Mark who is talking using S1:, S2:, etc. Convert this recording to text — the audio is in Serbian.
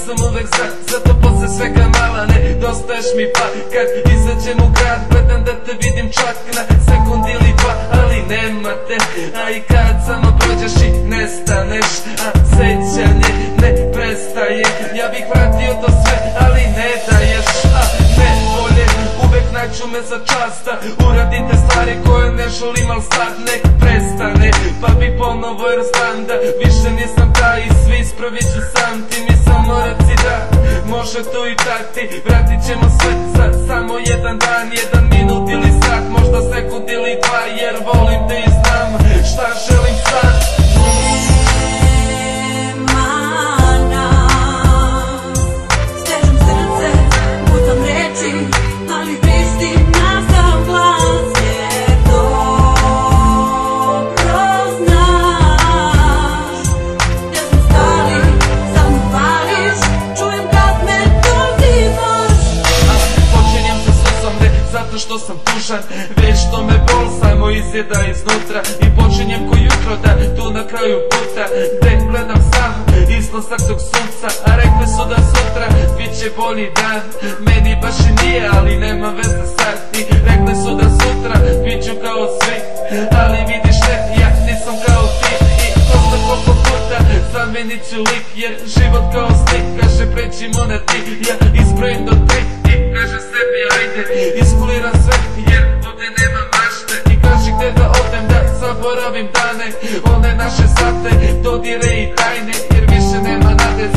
S1: sam uvek zato posle svega mala ne dostaješ mi pa kad izađem u grad gledam da te vidim čak na sekund ili dva, ali nema te, a i kad samo prođeš i nestaneš, a sećanje ne prestaje, ja bih vratio to sve, ali ne daješ, a ne bolje, uvek naću me za čast da uradite stvari koje ne želim, al sad nek prestane, pa bi ponovo jer znam da više nisam taj i svi ispravit ću sam, ti mi samo reci da može to i tako, vratit ćemo sve za samo jedan dan, jedan minut ili sat, možda sekund ili dva, jer volim te i znam šta želim sad. Zato što sam tužan, već što me bol samo izjeda iznutra i počinjem ko jutro da tu na kraju puta gde gledam sam izlazak tog sunca, a rekli su da sutra bit će bolji dan, meni baš i nije, ali nema veze sad, i rekli su da sutra bit ću kao svi, ali vidiš ne, ja nisam kao ti i ko zna koliko puta zamenit ću lik, jer život kao slik, kaže pređimo na ti, ja ispravim do 3 i kaže sebi ajde, iskuliram sve jer ovdje nema mašte i kaži gde da odem da zaboravim dane, one naše sate, dodire i tajne, jer više nema nade